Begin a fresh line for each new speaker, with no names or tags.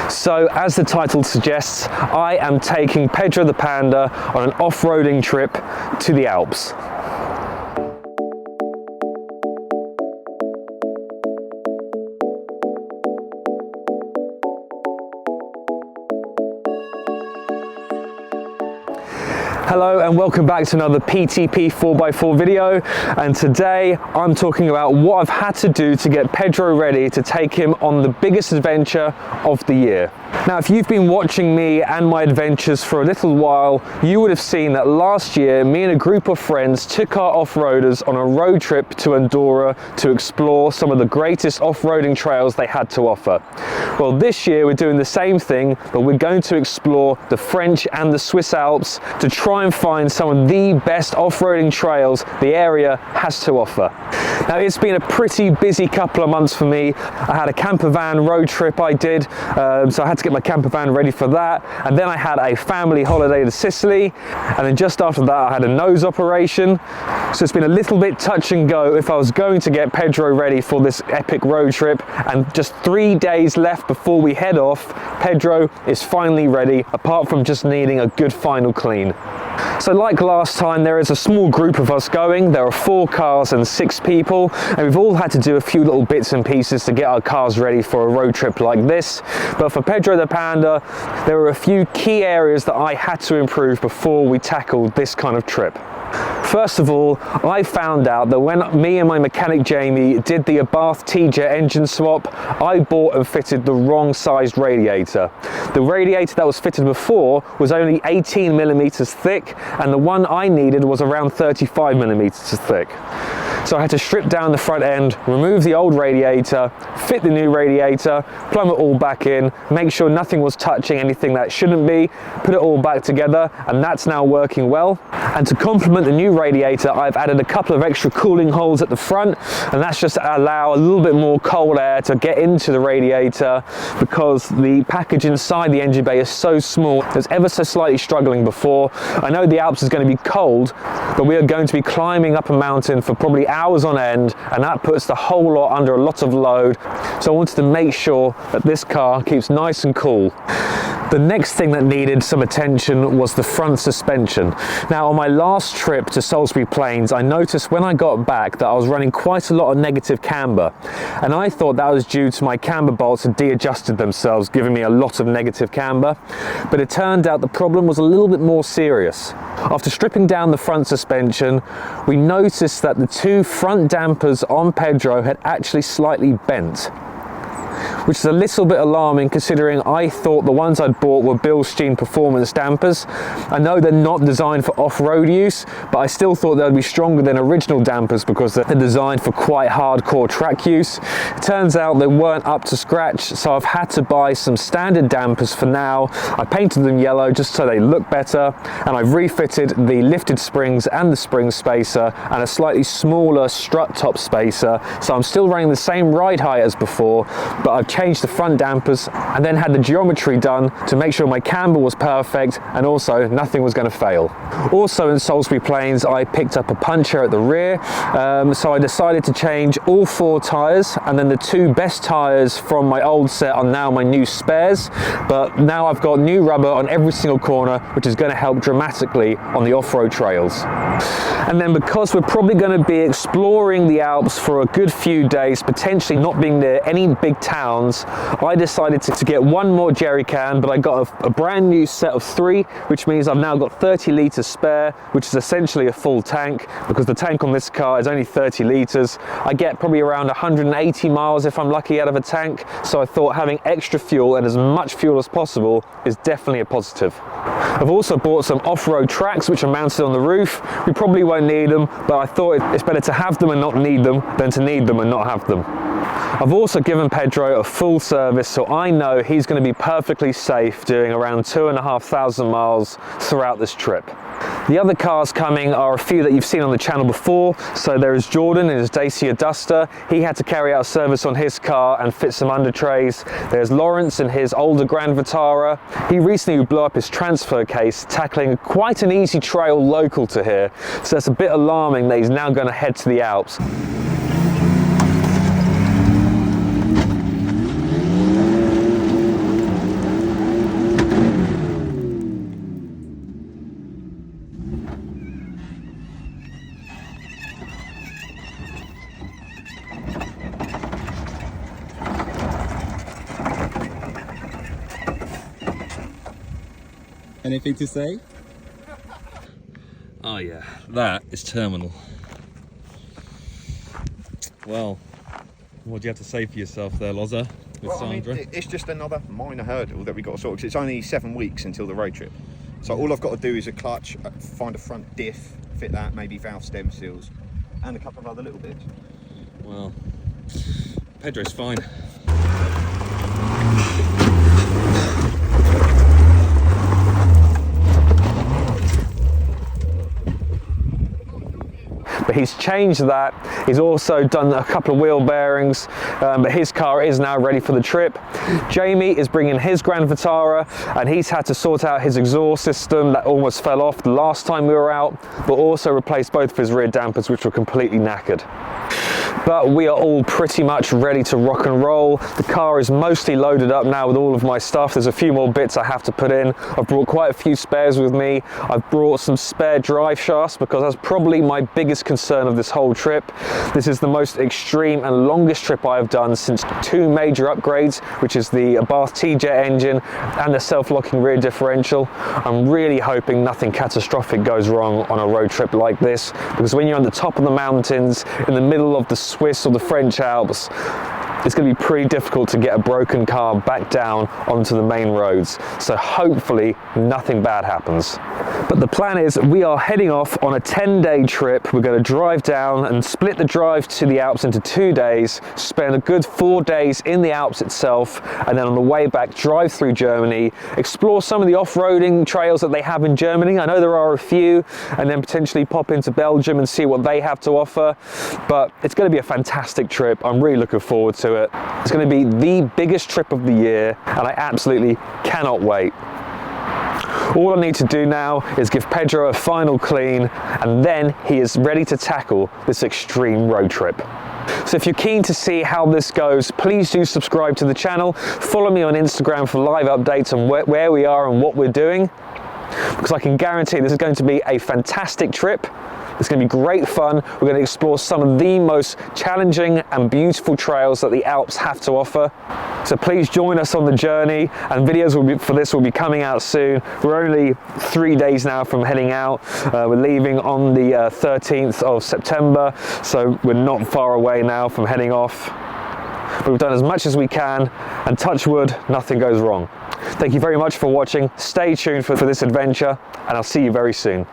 So, as the title suggests, I am taking Pedro the Panda on an off-roading trip to the Alps. Hello and welcome back to another PTP 4x4 video, and today I'm talking about what I've had to do to get Pedro ready to take him on the biggest adventure of the year. Now, if you've been watching me and my adventures for a little while, you would have seen that last year me and a group of friends took our off-roaders on a road trip to Andorra to explore some of the greatest off-roading trails they had to offer. Well, this year we're doing the same thing, but we're going to explore the French and the Swiss Alps to try and find some of the best off-roading trails the area has to offer. Now, it's been a pretty busy couple of months for me. I had a camper van road trip I did, so I had to get my camper van ready for that, and then I had a family holiday to Sicily, and then just after that I had a nose operation. So it's been a little bit touch and go if I was going to get Pedro ready for this epic road trip, and just 3 days left before we head off, Pedro is finally ready, apart from just needing a good final clean. So like last time, there is a small group of us going. There are 4 cars and 6 people, and we've all had to do a few little bits and pieces to get our cars ready for a road trip like this. But for Pedro the Panda, there were a few key areas that I had to improve before we tackled this kind of trip. First of all, I found out that when me and my mechanic Jamie did the Abarth T-Jet engine swap, I bought and fitted the wrong sized radiator. The radiator that was fitted before was only 18 millimeters thick, and the one I needed was around 35 millimeters thick. So I had to strip down the front end, remove the old radiator, fit the new radiator, plumb it all back in, make sure nothing was touching anything that shouldn't be, put it all back together, and that's now working well. And to complement the new radiator, I've added a couple of extra cooling holes at the front, and that's just to allow a little bit more cold air to get into the radiator, because the package inside the engine bay is so small, it's ever so slightly struggling before. I know the Alps is going to be cold, but we are going to be climbing up a mountain for probably hours on end, and that puts the whole lot under a lot of load. So I wanted to make sure that this car keeps nice and cool. The next thing that needed some attention was the front suspension. Now, on my last trip to Salisbury Plains, I noticed when I got back that I was running quite a lot of negative camber, and I thought that was due to my camber bolts had de-adjusted themselves, giving me a lot of negative camber. But it turned out the problem was a little bit more serious. After stripping down the front suspension, we noticed that the 2 front dampers on Pedro had actually slightly bent, which is a little bit alarming considering I thought the ones I'd bought were Bilstein performance dampers. I know they're not designed for off-road use, but I still thought they'd be stronger than original dampers because they're designed for quite hardcore track use. It turns out they weren't up to scratch, so I've had to buy some standard dampers for now. I painted them yellow just so they look better, and I've refitted the lifted springs and the spring spacer and a slightly smaller strut top spacer, so I'm still running the same ride height as before, but I've changed the front dampers and then had the geometry done to make sure my camber was perfect and also nothing was going to fail. Also in Salisbury Plains, I picked up a puncher at the rear, so I decided to change all 4 tyres, and then the 2 best tyres from my old set are now my new spares, but now I've got new rubber on every single corner, which is going to help dramatically on the off-road trails. And then because we're probably going to be exploring the Alps for a good few days, potentially not being near any big towns, I decided to get 1 more jerry can, but I got a brand new set of 3, which means I've now got 30 litres spare, which is essentially a full tank, because the tank on this car is only 30 litres. I get probably around 180 miles if I'm lucky out of a tank, so I thought having extra fuel and as much fuel as possible is definitely a positive. I've also bought some off-road tracks which are mounted on the roof. We probably won't need them, but I thought it's better to have them and not need them than to need them and not have them. I've also given Pedro a full service, so I know he's going to be perfectly safe doing around 2,500 miles throughout this trip. The other cars coming are a few that you've seen on the channel before. So there is Jordan in his Dacia Duster. He had to carry out service on his car and fit some under trays. There's Lawrence in his older Grand Vitara. He recently blew up his transfer case, tackling quite an easy trail local to here. So it's a bit alarming that he's now going to head to the Alps.
Anything to say?
Oh yeah, that is terminal. Well, what do you have to say for yourself there, Loza, with Sandra?
I mean, it's just another minor hurdle that we've got to sort, because it's only 7 weeks until the road trip. So all I've got to do is a clutch, find a front diff, fit that, maybe valve stem seals, and a couple of other little bits.
Well, Pedro's fine.
But he's changed that. He's also done a couple of wheel bearings, but his car is now ready for the trip. Jamie is bringing his Grand Vitara, and he's had to sort out his exhaust system that almost fell off the last time we were out, but also replaced both of his rear dampers, which were completely knackered. But we are all pretty much ready to rock and roll. The car is mostly loaded up now with all of my stuff. There's a few more bits I have to put in. I've brought quite a few spares with me. I've brought some spare drive shafts because that's probably my biggest concern of this whole trip. This is the most extreme and longest trip I have done since 2 major upgrades, which is the Bath T-Jet engine and the self-locking rear differential. I'm really hoping nothing catastrophic goes wrong on a road trip like this, because when you're on the top of the mountains in the middle of the Swiss or the French Alps, it's going to be pretty difficult to get a broken car back down onto the main roads. So hopefully nothing bad happens. But the plan is we are heading off on a 10-day trip. We're going to drive down and split the drive to the Alps into 2 days, spend a good 4 days in the Alps itself, and then on the way back drive through Germany, explore some of the off-roading trails that they have in Germany. I know there are a few, and then potentially pop into Belgium and see what they have to offer. But it's going to be a fantastic trip. I'm really looking forward to it. It's going to be the biggest trip of the year, and I absolutely cannot wait. All I need to do now is give Pedro a final clean, and then he is ready to tackle this extreme road trip. So if you're keen to see how this goes, please do subscribe to the channel. Follow me on Instagram for live updates on where we are and what we're doing, because I can guarantee this is going to be a fantastic trip. It's going to be great fun. We're going to explore some of the most challenging and beautiful trails that the Alps have to offer. So please join us on the journey, and videos for this will be coming out soon. We're only 3 days now from heading out. We're leaving on the 13th of September, so we're not far away now from heading off. But we've done as much as we can, and touch wood, nothing goes wrong. Thank you very much for watching. Stay tuned for this adventure, and I'll see you very soon.